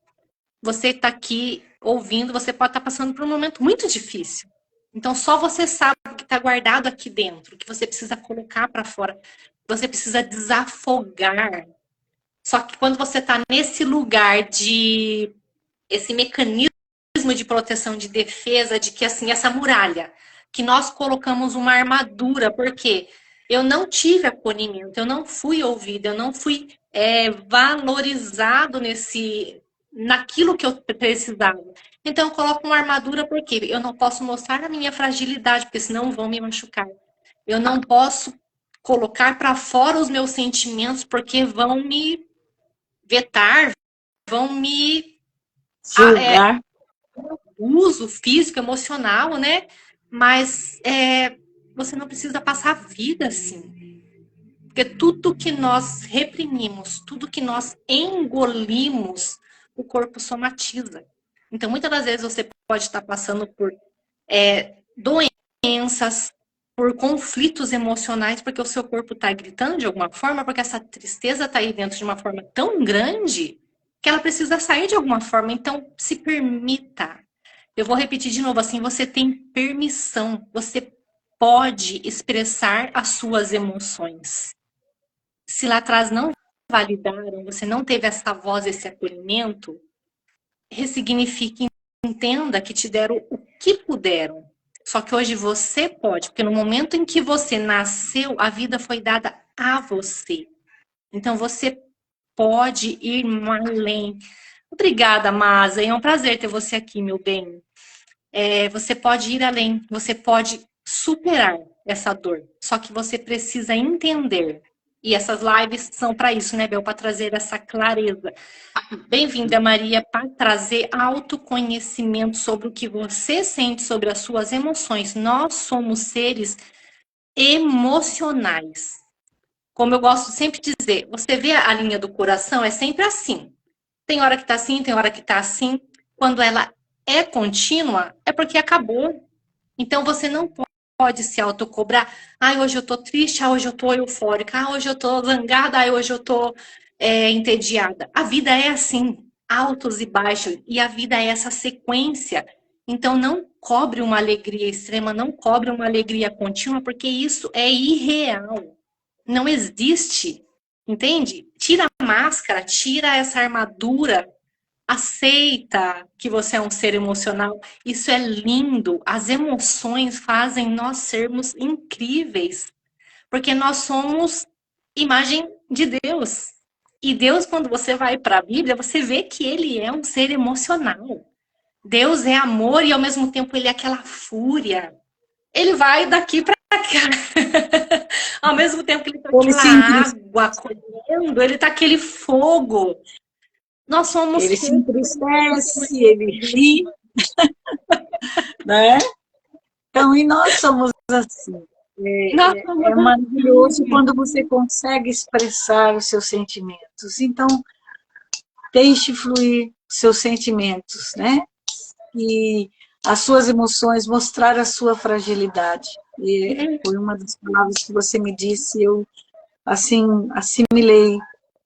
Você está aqui ouvindo, você pode estar passando por um momento muito difícil. Então só você sabe o que está guardado aqui dentro, que você precisa colocar para fora, você precisa desafogar. Só que quando você está nesse lugar de esse mecanismo de proteção, de defesa, de que assim, essa muralha, que nós colocamos uma armadura, porque eu não tive acolhimento, eu não fui ouvida, eu não fui valorizado naquilo que eu precisava. Então eu coloco uma armadura porque eu não posso mostrar a minha fragilidade, porque senão vão me machucar. Eu não posso colocar para fora os meus sentimentos, porque vão me vetar, vão me Julgar. uso físico, emocional, né? Mas você não precisa passar a vida assim. Porque tudo que nós reprimimos, tudo que nós engolimos, o corpo somatiza. Então, muitas das vezes você pode estar passando por doenças, por conflitos emocionais, porque o seu corpo está gritando de alguma forma, porque essa tristeza está aí dentro de uma forma tão grande que ela precisa sair de alguma forma. Então, se permita. Eu vou repetir de novo, assim, você tem permissão, você pode expressar as suas emoções. Se lá atrás não validaram, você não teve essa voz, esse acolhimento, ressignifique, entenda que te deram o que puderam. Só que hoje você pode, porque no momento em que você nasceu, a vida foi dada a você. Então você pode ir além. Obrigada, Masa. É um prazer ter você aqui, meu bem. Você pode ir além, você pode superar essa dor. Só que você precisa entender. E essas lives são para isso, né, Bel? Para trazer essa clareza. Bem-vinda, Maria, para trazer autoconhecimento sobre o que você sente, sobre as suas emoções. Nós somos seres emocionais. Como eu gosto sempre de dizer, você vê a linha do coração, é sempre assim. Tem hora que tá assim, tem hora que tá assim. Quando ela é contínua, é porque acabou. Então você não pode se autocobrar. Ai, hoje eu tô triste, hoje eu tô eufórica, hoje eu tô zangada, hoje eu tô entediada. A vida é assim, altos e baixos, e a vida é essa sequência. Então não cobre uma alegria extrema, não cobre uma alegria contínua, porque isso é irreal. Não existe, entende? Tira a máscara, tira essa armadura, aceita que você é um ser emocional. Isso é lindo. As emoções fazem nós sermos incríveis, porque nós somos imagem de Deus. E Deus, quando você vai para a Bíblia, você vê que ele é um ser emocional. Deus é amor e ao mesmo tempo ele é aquela fúria. Ele vai daqui para cá. Ao mesmo tempo que ele tá Ele aquela se entristece, água correndo, ele tá aquele fogo. Nós somos ele se fogo. entristece, ele ri, né? Então, e nós somos assim. Nós somos É maravilhoso assim. quando você consegue expressar os seus sentimentos. Então, deixe fluir seus sentimentos, né? E as suas emoções, mostrar a sua fragilidade. E foi uma das palavras que você me disse, eu, assim, assimilei,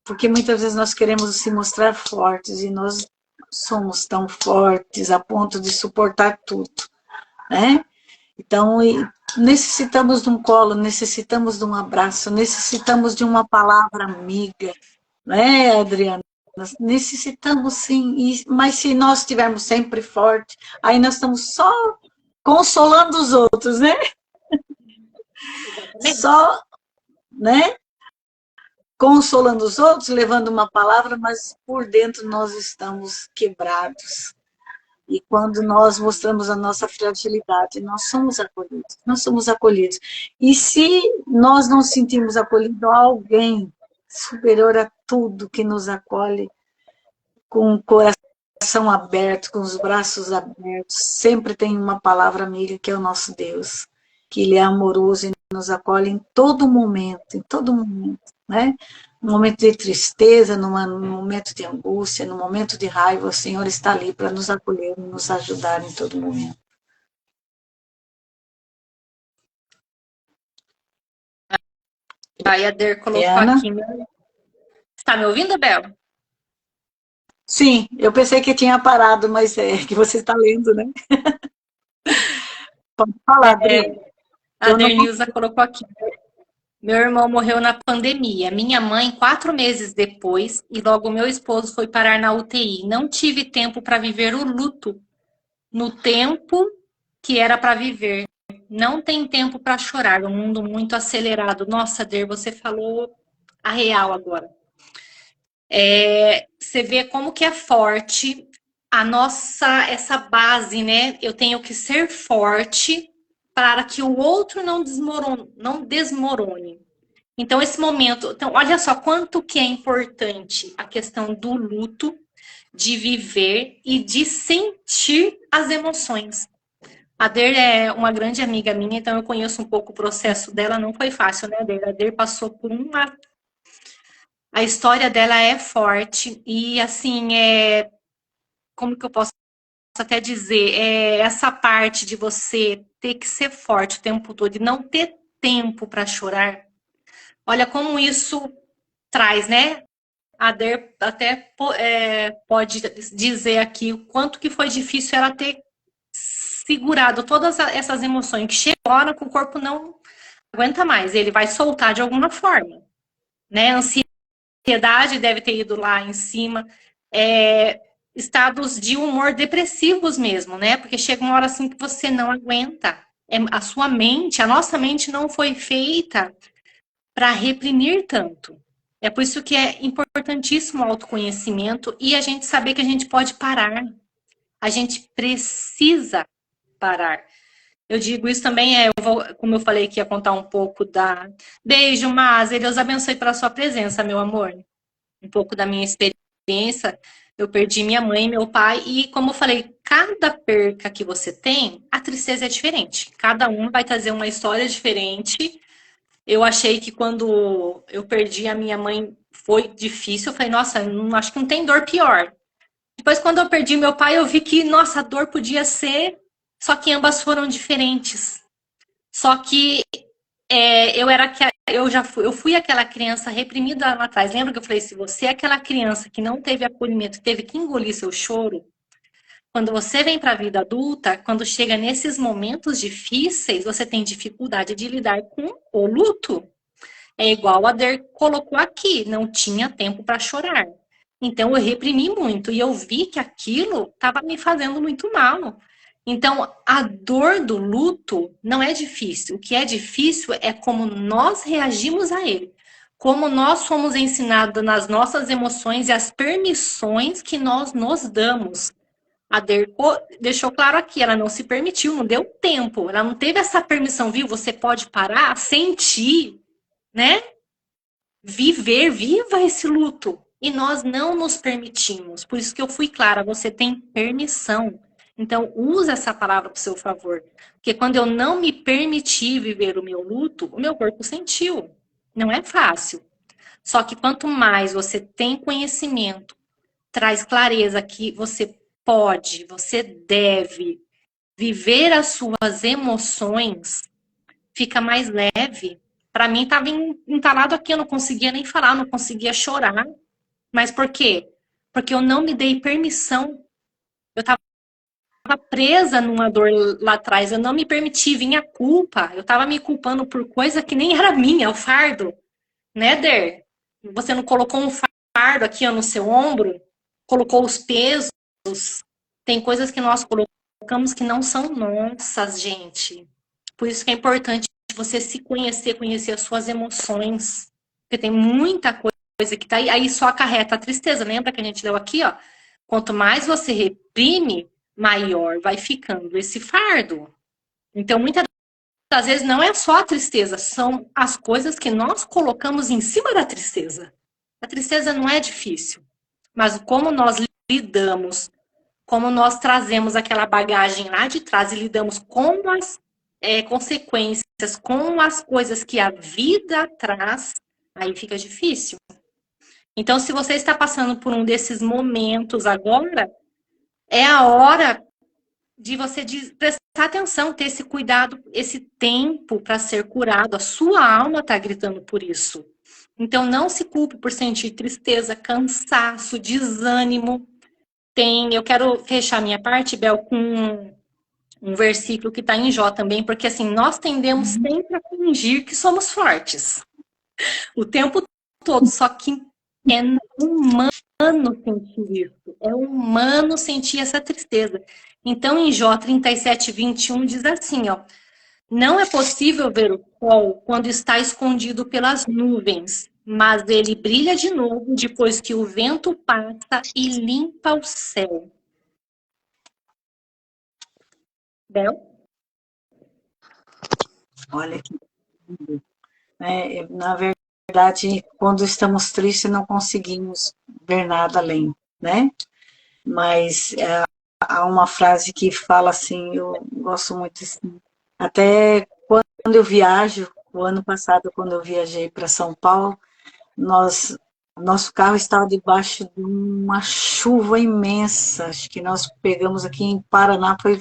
porque muitas vezes nós queremos se mostrar fortes e nós somos tão fortes a ponto de suportar tudo, né? Então, necessitamos de um colo, necessitamos de um abraço, necessitamos de uma palavra amiga, né, Adriana? Nós necessitamos sim, mas se nós estivermos sempre fortes, aí nós estamos só consolando os outros, né? Exatamente. Só, né? consolando os outros, levando uma palavra, mas por dentro nós estamos quebrados. E quando nós mostramos a nossa fragilidade, nós somos acolhidos, nós somos acolhidos. E se nós não sentimos acolhido a alguém superior a tudo que nos acolhe, com o coração aberto, com os braços abertos, sempre tem uma palavra amiga que é o nosso Deus, que Ele é amoroso e nos acolhe em todo momento, né? No momento de tristeza, no momento de angústia, no momento de raiva, o Senhor está ali para nos acolher e nos ajudar em todo momento. A Yader colocou aqui. Está me ouvindo, Bel? Sim, eu pensei que tinha parado, mas é que você está lendo, né? Pode falar, Adri. A Dernilza colocou aqui. Meu irmão morreu na pandemia, minha mãe 4 meses depois, e logo meu esposo foi parar na UTI. Não tive tempo para viver o luto no tempo que era para viver. Não tem tempo para chorar, um mundo muito acelerado. Nossa, Der, você falou a real agora. Você vê como que é forte a nossa, essa base, né? Eu tenho que ser forte para que o outro não desmorone. Então, esse momento... Então, olha só quanto que é importante a questão do luto, de viver e de sentir as emoções. A Der é uma grande amiga minha, então eu conheço um pouco o processo dela. Não foi fácil, né, Der? A Der passou por uma... A história dela é forte e, assim, como que eu posso até dizer? Essa parte de você ter que ser forte o tempo todo e não ter tempo para chorar. Olha como isso traz, né? A Der até pode dizer aqui o quanto que foi difícil ela ter segurado todas essas emoções, que chega uma hora que o corpo não aguenta mais, ele vai soltar de alguma forma, né? A ansiedade deve ter ido lá em cima, estados de humor depressivos mesmo, né? Porque chega uma hora assim que você não aguenta. A sua mente, a nossa mente não foi feita para reprimir tanto. É por isso que é importantíssimo o autoconhecimento e a gente saber que a gente pode parar. A gente precisa parar. Eu digo isso também, como eu falei que ia contar um pouco da... Beijo, Mazer, Deus abençoe pela sua presença, meu amor. Um pouco da minha experiência, eu perdi minha mãe e meu pai, e como eu falei, cada perca que você tem, a tristeza é diferente. Cada um vai trazer uma história diferente. Eu achei que quando eu perdi a minha mãe foi difícil, eu falei, nossa, acho que não tem dor pior. Depois, quando eu perdi meu pai, eu vi que, nossa, a dor podia ser, só que ambas foram diferentes. Só que eu fui aquela criança reprimida lá atrás. Lembra que eu falei, se você é aquela criança que não teve acolhimento, teve que engolir seu choro, quando você vem para a vida adulta, quando chega nesses momentos difíceis, você tem dificuldade de lidar com o luto. É igual a Der colocou aqui, não tinha tempo para chorar. Então eu reprimi muito e eu vi que aquilo estava me fazendo muito mal. Então a dor do luto não é difícil. O que é difícil é como nós reagimos a ele. Como nós fomos ensinados nas nossas emoções e as permissões que nós nos damos. A Der deixou claro aqui, ela não se permitiu, não deu tempo. Ela não teve essa permissão, viu? Você pode parar, sentir, né? Viver, viva esse luto. E nós não nos permitimos. Por isso que eu fui clara, você tem permissão. Então, usa essa palavra para o seu favor. Porque quando eu não me permiti viver o meu luto, o meu corpo sentiu. Não é fácil. Só que quanto mais você tem conhecimento, traz clareza que você pode, você deve viver as suas emoções, fica mais leve. Para mim, estava entalado aqui, eu não conseguia nem falar, não conseguia chorar. Mas por quê? Porque eu não me dei permissão. Eu estava presa numa dor lá atrás, eu não me permiti, vinha culpa. Eu estava me culpando por coisa que nem era minha, o fardo. Né, Der? Você não colocou um fardo aqui ó, no seu ombro? Colocou os pesos? Tem coisas que nós colocamos que não são nossas, gente. Por isso que é importante você se conhecer, conhecer as suas emoções. Porque tem muita coisa que tá aí só acarreta a tristeza. Lembra que a gente leu aqui, ó? Quanto mais você reprime, maior vai ficando esse fardo. Então, muitas das vezes não é só a tristeza, são as coisas que nós colocamos em cima da tristeza. A tristeza não é difícil, mas como nós lidamos, como nós trazemos aquela bagagem lá de trás e lidamos com as consequências, com as coisas que a vida traz, aí fica difícil. Então, se você está passando por um desses momentos agora, é a hora de você prestar atenção, ter esse cuidado, esse tempo para ser curado. A sua alma está gritando por isso. Então, não se culpe por sentir tristeza, cansaço, desânimo. Eu quero fechar minha parte, Bel, com um versículo que está em Jó também, porque assim, nós tendemos sempre a fingir que somos fortes. O tempo todo, só que é humano sentir isso. É humano sentir essa tristeza. Então, em Jó 37:21 diz assim, ó: não é possível ver o sol quando está escondido pelas nuvens, mas ele brilha de novo depois que o vento passa e limpa o céu. Bel? Olha que lindo. Na verdade, quando estamos tristes, não conseguimos ver nada além, né? Mas há uma frase que fala assim, eu gosto muito assim, até quando eu viajo, o ano passado, quando eu viajei para São Paulo, nosso carro estava debaixo de uma chuva imensa, acho que nós pegamos aqui em Paraná, foi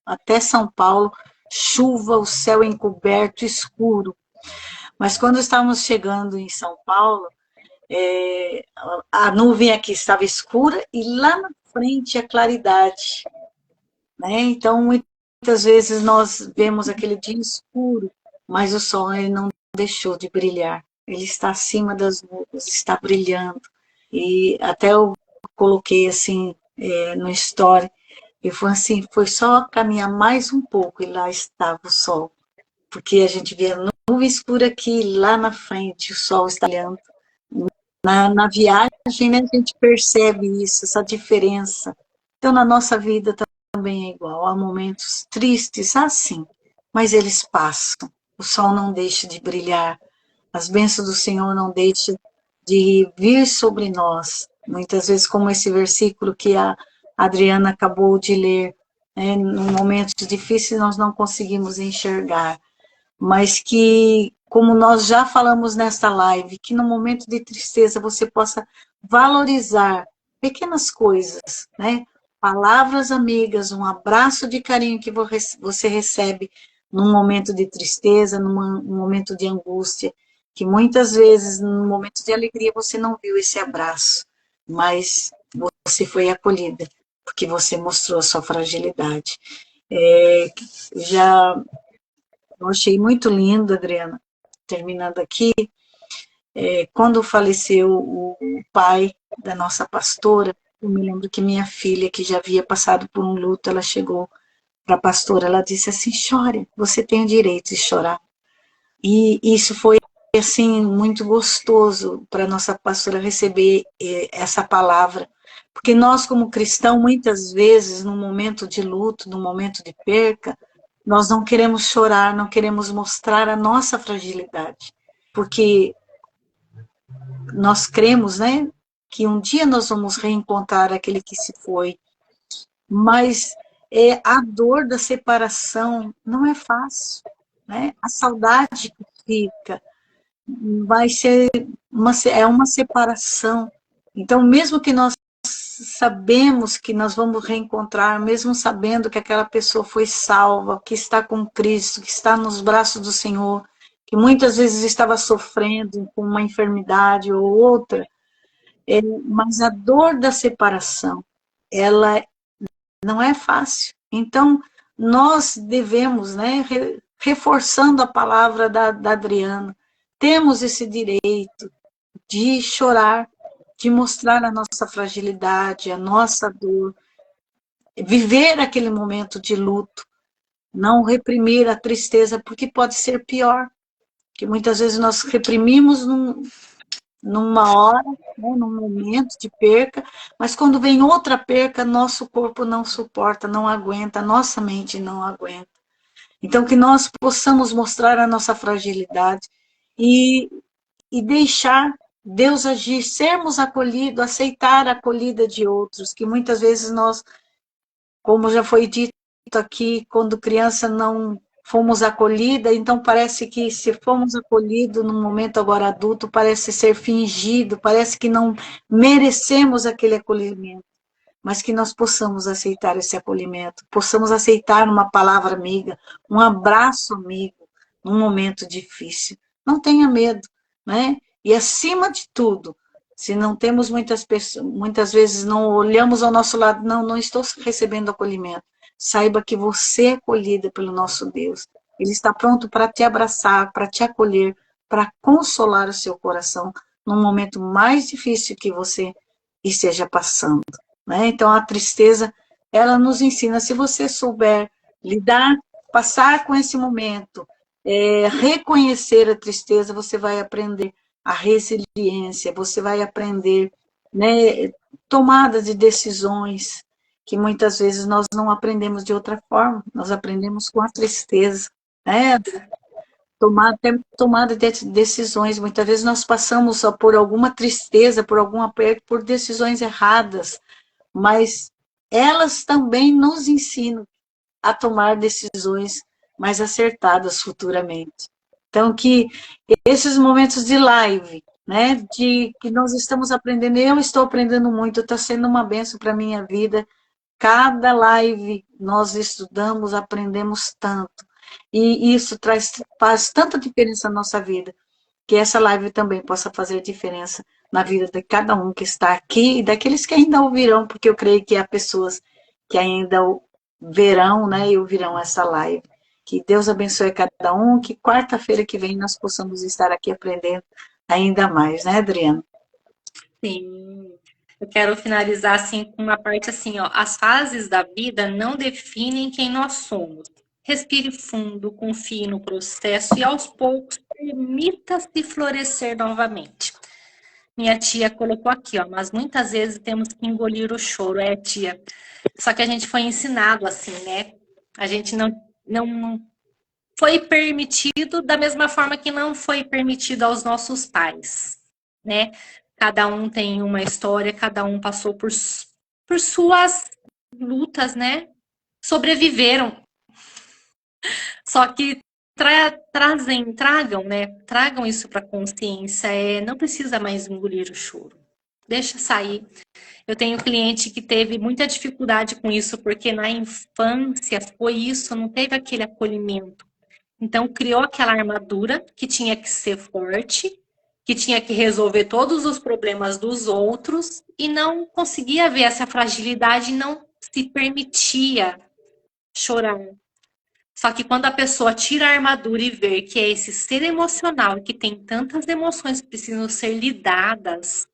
até São Paulo, chuva, o céu encoberto, escuro. Mas quando estávamos chegando em São Paulo, a nuvem aqui estava escura e lá na frente a claridade, né? Então, muitas vezes nós vemos aquele dia escuro, mas o sol ele não deixou de brilhar. Ele está acima das nuvens, está brilhando. E até eu coloquei assim no story, e foi assim, foi só caminhar mais um pouco e lá estava o sol. Porque a gente vê a nuvem escura aqui, lá na frente o sol está brilhando. Na viagem, né, a gente percebe isso, essa diferença. Então, na nossa vida também é igual. Há momentos tristes, assim, mas eles passam. O sol não deixa de brilhar. As bênçãos do Senhor não deixam de vir sobre nós. Muitas vezes, como esse versículo que a Adriana acabou de ler, né, em momentos difíceis nós não conseguimos enxergar. Mas que, como nós já falamos nesta live, que no momento de tristeza você possa valorizar pequenas coisas, né? Palavras amigas, um abraço de carinho que você recebe num momento de tristeza, num momento de angústia, que muitas vezes, num momento de alegria, você não viu esse abraço, mas você foi acolhida, porque você mostrou a sua fragilidade. Eu achei muito lindo, Adriana, terminando aqui, quando faleceu o pai da nossa pastora, eu me lembro que minha filha, que já havia passado por um luto, ela chegou para a pastora, ela disse assim, chore, você tem o direito de chorar. E isso foi, assim, muito gostoso para a nossa pastora receber essa palavra, porque nós, como cristãos, muitas vezes, num momento de luto, num momento de perca, nós não queremos chorar, não queremos mostrar a nossa fragilidade, porque nós cremos, né, que um dia nós vamos reencontrar aquele que se foi, mas a dor da separação não é fácil, né? A saudade que fica vai ser uma separação. Então, mesmo que nós sabemos que nós vamos reencontrar, mesmo sabendo que aquela pessoa foi salva, que está com Cristo, que está nos braços do Senhor, que muitas vezes estava sofrendo com uma enfermidade ou outra, mas a dor da separação, ela não é fácil. Então, nós devemos, né, reforçando a palavra da Adriana, temos esse direito de chorar, de mostrar a nossa fragilidade, a nossa dor, viver aquele momento de luto, não reprimir a tristeza, porque pode ser pior, que muitas vezes nós reprimimos numa hora, né, num momento de perca, mas quando vem outra perca, nosso corpo não suporta, não aguenta, nossa mente não aguenta. Então, que nós possamos mostrar a nossa fragilidade e, e deixar Deus agir, sermos acolhidos, aceitar a acolhida de outros, que muitas vezes nós, como já foi dito aqui, quando criança não fomos acolhida, então parece que se fomos acolhidos no momento agora adulto, parece ser fingido, parece que não merecemos aquele acolhimento, mas que nós possamos aceitar esse acolhimento, possamos aceitar uma palavra amiga, um abraço amigo, num momento difícil. Não tenha medo, né? E acima de tudo, se não temos muitas pessoas, muitas vezes não olhamos ao nosso lado, não estou recebendo acolhimento. Saiba que você é acolhida pelo nosso Deus. Ele está pronto para te abraçar, para te acolher, para consolar o seu coração num momento mais difícil que você esteja passando. Né? Então, a tristeza, ela nos ensina, se você souber lidar, passar com esse momento, reconhecer a tristeza, você vai aprender a resiliência, você vai aprender, né, tomada de decisões, que muitas vezes nós não aprendemos de outra forma, nós aprendemos com a tristeza, né? Tomada de decisões, muitas vezes nós passamos só por alguma tristeza, por algum aperto, por decisões erradas, mas elas também nos ensinam a tomar decisões mais acertadas futuramente. Então, que esses momentos de live, né, de que nós estamos aprendendo, eu estou aprendendo muito, está sendo uma benção para a minha vida. Cada live nós estudamos, aprendemos tanto. E isso faz tanta diferença na nossa vida, que essa live também possa fazer diferença na vida de cada um que está aqui e daqueles que ainda ouvirão, porque eu creio que há pessoas que ainda verão, né, e ouvirão essa live. Que Deus abençoe cada um, que quarta-feira que vem nós possamos estar aqui aprendendo ainda mais, né, Adriana? Sim. Eu quero finalizar assim com uma parte assim, ó. As fases da vida não definem quem nós somos. Respire fundo, confie no processo e aos poucos permita-se florescer novamente. Minha tia colocou aqui, ó, mas muitas vezes temos que engolir o choro, tia. Só que a gente foi ensinado assim, né? A gente não foi permitido da mesma forma que não foi permitido aos nossos pais, né? Cada um tem uma história, cada um passou por suas lutas, né? Sobreviveram. Só que tragam, né? Tragam isso para a consciência. Não precisa mais engolir o choro. Deixa sair. Eu tenho cliente que teve muita dificuldade com isso, porque na infância foi isso, não teve aquele acolhimento. Então, criou aquela armadura que tinha que ser forte, que tinha que resolver todos os problemas dos outros e não conseguia ver essa fragilidade e não se permitia chorar. Só que quando a pessoa tira a armadura e vê que é esse ser emocional e que tem tantas emoções que precisam ser lidadas,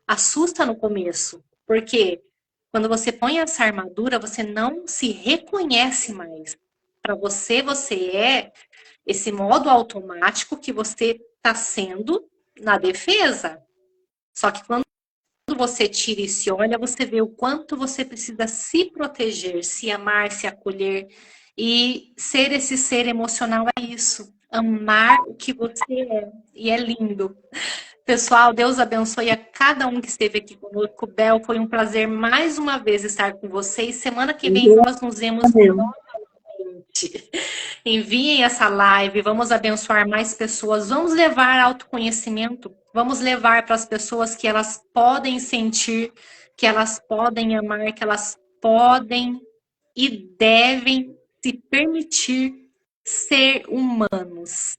assusta no começo. Porque quando você põe essa armadura, você não se reconhece mais. Para você, você é esse modo automático que você está sendo na defesa. Só que quando você tira e se olha, você vê o quanto você precisa se proteger, se amar, se acolher. E ser esse ser emocional é isso. Amar o que você é. E é lindo. Pessoal, Deus abençoe a cada um que esteve aqui conosco. Bel, foi um prazer mais uma vez estar com vocês. Semana que vem nós nos vemos novamente. Enviem essa live, vamos abençoar mais pessoas, vamos levar autoconhecimento, vamos levar para as pessoas que elas podem sentir, que elas podem amar, que elas podem e devem se permitir ser humanos.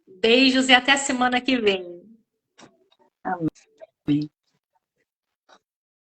Beijos e até semana que vem. Amém.